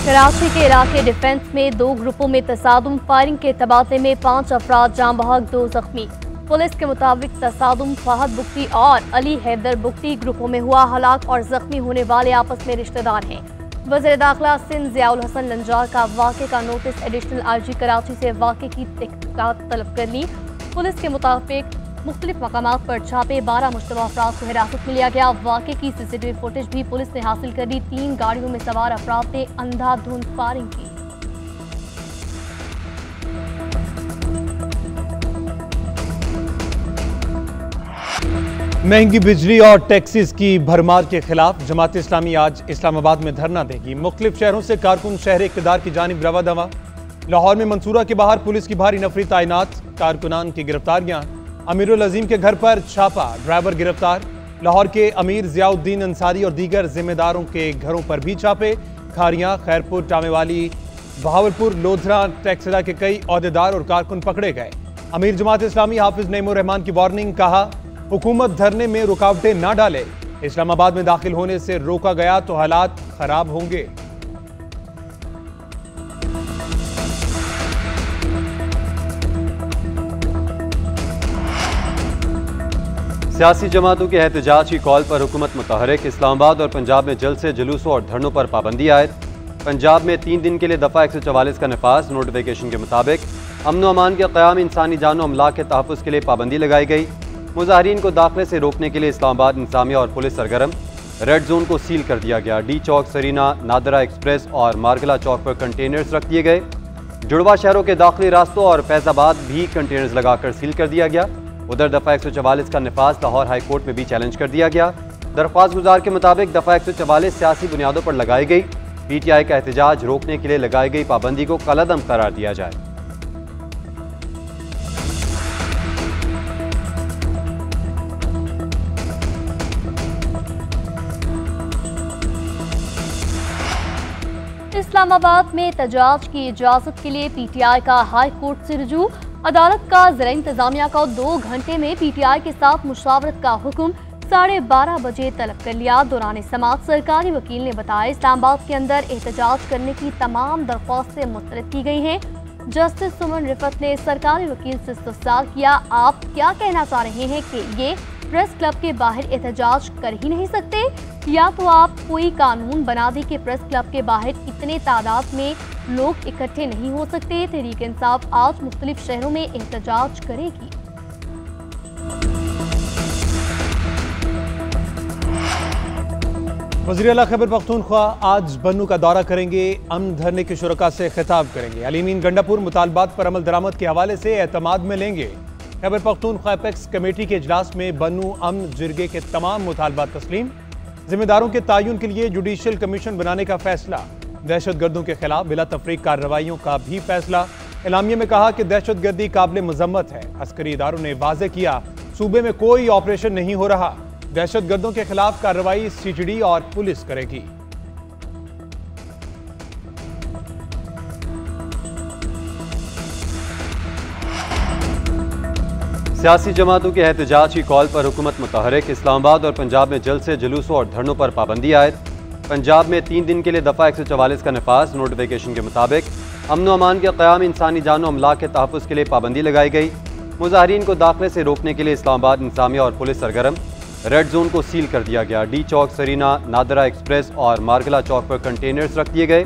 कराची के इलाके डिफेंस में दो ग्रुपों में तसादुम, फायरिंग के तबादले में 5 अफराद जान बहक, 2 जख्मी। पुलिस के मुताबिक तसादुम फहद बुख्ती और अली हैदर बुख्ती ग्रुपों में हुआ। हलाक और जख्मी होने वाले आपस में रिश्तेदार हैं। वज़ीर दाखिला सिंध ज़ियाउल हसन लंजार का वाक़े का नोटिस एडिशनल आईजी कराची से वाक़े की तहक़ीक़ात तलब कर ली। पुलिस के मुताबिक मुख्तलिफ मकामात पर छापे, 12 मुश्तबा अफराद को हिरासत में लिया गया। वाक़े की CCTV फुटेज भी पुलिस ने हासिल कर ली। 3 गाड़ियों में सवार अफराद ने अंधाधुंध फायरिंग की। महंगी बिजली और टैक्सेस की भरमार के खिलाफ जमात इस्लामी आज इस्लामाबाद में धरना देगी। मुख्तलिफ शहरों से कारकुन शहर इक़्तिदार की जानिब रवा दवा। लाहौर में मंसूरा के बाहर पुलिस की भारी नफरी तैनात, कारकुनान की गिरफ्तारियां। अमीरुल अजीम के घर पर छापा, ड्राइवर गिरफ्तार। लाहौर के अमीर ज़ियाउद्दीन अंसारी और दीगर जिम्मेदारों के घरों पर भी छापे। खारियां, खैरपुर, टामेवाली, बहावलपुर, लोधरा, टैक्सला के कई ओहदेदार और कारकुन पकड़े गए। अमीर जमात इस्लामी हाफिज नईमुर रहमान की वार्निंग, कहा हुकूमत धरने में रुकावटें ना डाले। इस्लामाबाद में दाखिल होने से रोका गया तो हालात खराब होंगे। सियासी जमातों के एहतजाज की कॉल पर हुकूमत मुतहरिक। इस्लामाबाद और पंजाब में जल्द से जुलूसों और धरनों पर पाबंदी आयद। पंजाब में 3 दिन के लिए दफ़ा 144 का नफाज। नोटिफिकेशन के मुताबिक अमन व अमान के क़याम, इंसानी जान और अमलाक के तहफ़्फ़ुज़ के लिए पाबंदी लगाई गई। मुजाहिरीन को दाखिले से रोकने के लिए इस्लामाबाद इंतज़ामिया और पुलिस सरगर्म। रेड जोन को सील कर दिया गया। डी चौक, सरीना, नादरा एक्सप्रेस और मार्गला चौक पर कंटेनर्स रख दिए गए। जुड़वा शहरों के दाखिली रास्तों और फैज़ाबाद भी कंटेनर्स लगाकर सील कर दिया गया। उधर दफ़ा 144 का नफाज लाहौर हाई कोर्ट में भी चैलेंज कर दिया गया। दरख्वास्त गुजार के मुताबिक दफ़ा 144 सियासी बुनियादों पर लगाई गई। PTI का एहतजाज रोकने के लिए लगाई गई पाबंदी को कलअदम करार दिया जाए। इस्लामाबाद में एहतजाज की इजाजत के लिए PTI का हाई कोर्ट से रुजू। अदालत का ज़िला इंतजामिया को 2 घंटे में PTI के साथ मुशावरत का हुक्म 12:30 बजे तलब कर लिया। दौरान समाअत सरकारी वकील ने बताया, इस्लामाबाद के अंदर एहतजाज करने की तमाम दरख्वास्तें मुस्तरद की गई हैं। जस्टिस सुमन रिफत ने सरकारी वकील से इस्तफसार किया, आप क्या कहना चाह रहे हैं कि ये प्रेस क्लब के बाहर एहतजाज कर ही नहीं सकते, या तो आप कोई कानून बना दें कि प्रेस क्लब के बाहर इतने तादाद में लोग इकट्ठे नहीं हो सकते। तहरीक इंसाफ आज मुख्तलिफ शहरों में एहतजाज करेगी। वज़ीर आला खैबर पख्तूनख्वा आज बन्नू का दौरा करेंगे। अमन धरने के शुरका से खिताब करेंगे। अलीमीन गंडापुर मुतालबात पर अमल दरामद के हवाले से एतमाद में लेंगे। खैबर पख्तूनख्वा एपेक्स कमेटी के इजलास में बन्नू अमन जिरगे के तमाम मुतालबात तस्लीम। जिम्मेदारों के तयन के लिए जुडिशल कमीशन बनाने का फैसला। दहशत गर्दों के खिलाफ बिला तफरीक कार्रवाइयों का भी फैसला। एलामिया में कहा कि दहशत गर्दी काबिल मजम्मत है। अस्करी इदारों ने वाज़ेह किया, सूबे में कोई ऑपरेशन नहीं हो रहा। दहशत गर्दों के खिलाफ कार्रवाई CGD और पुलिस करेगी। सियासी जमातों के एहतजाज की कॉल पर हुकूमत मुतहरिक। इस्लामाबाद और पंजाब में जल्द से जुलूसों और धरनों पर पाबंदी आयद। पंजाब में 3 दिन के लिए दफ़ा 144 का नफाज। नोटिफिकेशन के मुताबिक अमन व अमान के क़याम, इंसानी जान और अमलाक के तहफ़्फ़ुज़ के लिए पाबंदी लगाई गई। मुजाहिरीन को दाखिले से रोकने के लिए इस्लामाबाद इंतज़ामिया और पुलिस सरगर्म। रेड जोन को सील कर दिया गया। डी चौक, सरीना, नादरा एक्सप्रेस और मार्गला चौक पर कंटेनर्स रख दिए गए।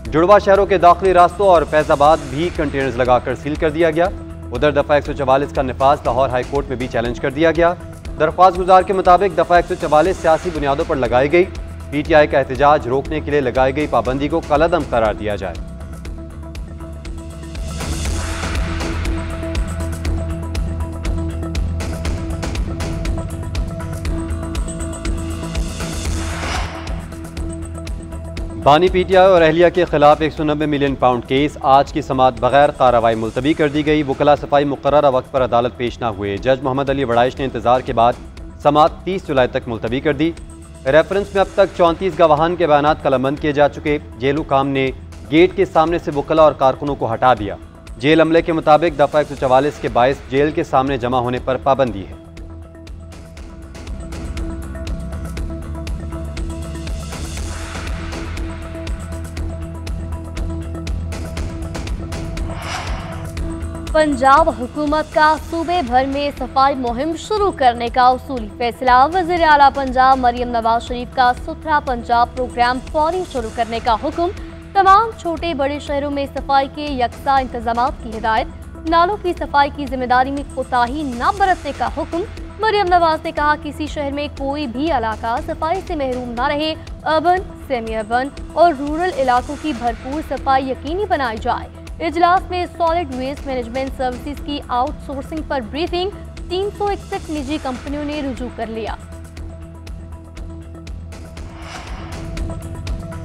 जुड़वा शहरों के दाखिली रास्तों और फैज़ाबाद भी कंटेनर्स लगाकर सील कर दिया गया। उधर दफ़ा 144 का नफाज लाहौर हाई कोर्ट में भी चैलेंज कर दिया गया। दरख्वास्त गुजार के मुताबिक दफ़ा 144 सियासी बुनियादों पर लगाई गई। PTI का एहतजाज रोकने के लिए लगाई गई पाबंदी को कलअदम करार दिया जाए। बानी PTI और अहलिया के खिलाफ 190 मिलियन पाउंड केस। आज की समाअत बगैर कार्रवाई मुलतवी कर दी गई। वकला सफाई मुकर्ररा वक्त पर अदालत पेश न हुए। जज मोहम्मद अली वड़ाइश ने इंतजार के बाद समाअत 30 जुलाई तक मुलतवी कर दी। रेफरेंस में अब तक 34 गवाहान के बयानात कलमबंद किए जा चुके। जेल हुकाम ने गेट के सामने से वकला और कारकुनों को हटा दिया। जेल अमले के मुताबिक दफ़ा 144 के बायस जेल के सामने जमा होने पर पाबंदी है। पंजाब हुकूमत का सूबे भर में सफाई मुहिम शुरू करने का उसूली फैसला। वज़ीर आला पंजाब मरियम नवाज शरीफ का सुथरा पंजाब प्रोग्राम फौरी शुरू करने का हुक्म। तमाम छोटे बड़े शहरों में सफाई के यकसा इंतजाम की हिदायत। नालों की सफाई की जिम्मेदारी में कोताही न बरतने का हुक्म। मरियम नवाज ने कहा, किसी शहर में कोई भी इलाका सफाई से महरूम न रहे। अर्बन, सेमी अर्बन और रूरल इलाकों की भरपूर सफाई यकीनी बनाई जाए। इजलास में सॉलिड वेस्ट मैनेजमेंट सर्विसेज की आउटसोर्सिंग पर ब्रीफिंग। 361 निजी कंपनियों ने रुजू कर लिया।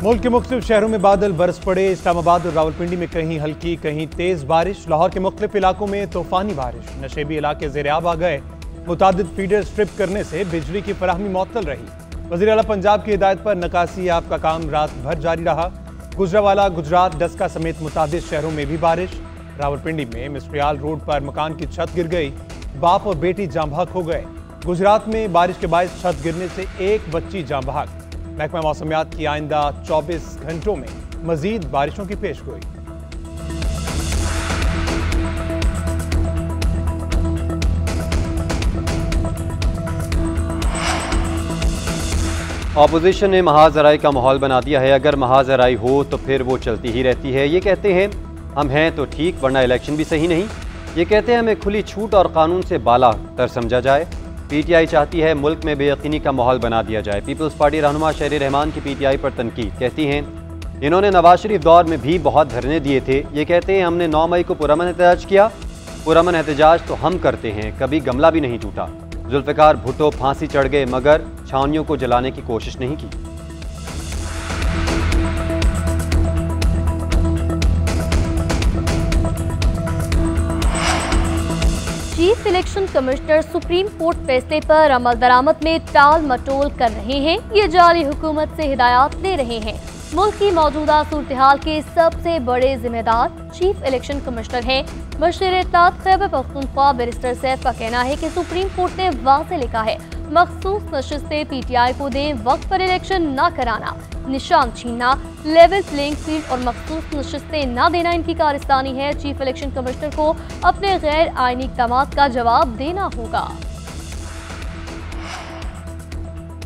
मुल्क के मुख्तलिफ शहरों में बादल बरस पड़े। इस्लामाबाद और रावलपिंडी में कहीं हल्की कहीं तेज बारिश। लाहौर के मुख्तलिफ इलाकों में तूफानी बारिश। नशेबी इलाके ज़ेर-ए-आब आ गए। मुतादिद फीडर स्ट्रिप करने से बिजली की फराहमी मुअत्तल रही। वज़ीर आला पंजाब की हिदायत पर नकासी आप का काम रात भर जारी रहा। गुजरावाला, गुजरात, डस्का समेत मुतादिद शहरों में भी बारिश। रावलपिंडी में मिस्रियाल रोड पर मकान की छत गिर गई। बाप और बेटी जाँ बहक हो गए। गुजरात में बारिश के बायस छत गिरने से एक बच्ची जाँ बहक। महकमा मौसमियात की आइंदा 24 घंटों में मजीद बारिशों की पेशगोई। ऑपोजिशन ने महाजराई का माहौल बना दिया है। अगर महाजराई हो तो फिर वो चलती ही रहती है। ये कहते हैं हम हैं तो ठीक, वरना इलेक्शन भी सही नहीं। ये कहते हैं हमें खुली छूट और कानून से बाला तर समझा जाए। पीटीआई चाहती है मुल्क में बेयकीनी का माहौल बना दिया जाए। पीपल्स पार्टी रहनुमा शहरी रहमान की पीटीआई पर तनकीद। कहती हैं इन्होंने नवाज शरीफ दौर में भी बहुत धरने दिए थे। ये कहते हैं हमने 9 मई को पुरअमन एहतजाज किया। पुरअमन एहतजाज तो हम करते हैं, कभी गमला भी नहीं टूटा। जुल्फ़िकार भुट्टो फांसी चढ़ गए मगर छावनियों को जलाने की कोशिश नहीं की। Chief election commissioner supreme court फैसले पर अमल दरामद में टाल मटोल कर रहे हैं। ये जाली हुकूमत से हिदायत दे रहे हैं। मुल्क की मौजूदा सूरत-ए-हाल के सबसे बड़े जिम्मेदार चीफ इलेक्शन कमिश्नर हैं। मशर-ए-इत्तेहाद खैबर पख्तूनख्वा बैरिस्टर सैफ का कहना है कि सुप्रीम कोर्ट ने वाज़ेह लिखा है, मखसूस नशिस्तें पीटीआई को दें, वक्त पर इलेक्शन न कराना, निशान छीनना, लेवल प्लेइंग फील्ड और मखसूस नशिस्तें न देना इनकी कारस्तानी है। चीफ इलेक्शन कमिश्नर को अपने गैर आईनी इक़दामात का जवाब देना होगा।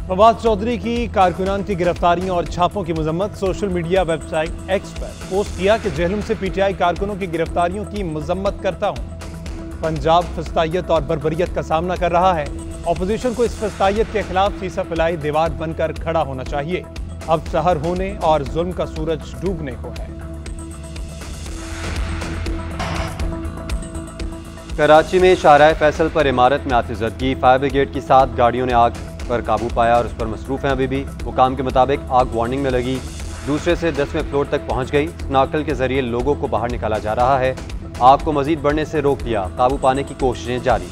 फवाद चौधरी की कारकुनान की गिरफ्तारियों और छापों की मजम्मत। सोशल मीडिया वेबसाइट एक्स पर पोस्ट किया कि जेहलम से पीटीआई कारकुनों की गिरफ्तारियों की मजम्मत करता हूँ। पंजाब फस्तायत और बर्बरियत का सामना कर रहा है। अपोजिशन को इस फस्तायत के खिलाफ सीसा फैलाई दीवार बनकर खड़ा होना चाहिए। अब सहर होने और जुल्म का सूरज डूबने को है। कराची में शाहराह फैसल पर इमारत में आतिशज़दगी। फायर ब्रिगेड की 7 गाड़ियों ने आग पर काबू पाया और उस पर मसरूफ़ हैं अभी भी। हुकाम के मुताबिक आग वार्निंग में लगी, दूसरे से 10वें फ्लोर तक पहुंच गई। स्नाकल के जरिए लोगों को बाहर निकाला जा रहा है। आग को मजीद बढ़ने से रोक दिया, काबू पाने की कोशिशें जारी।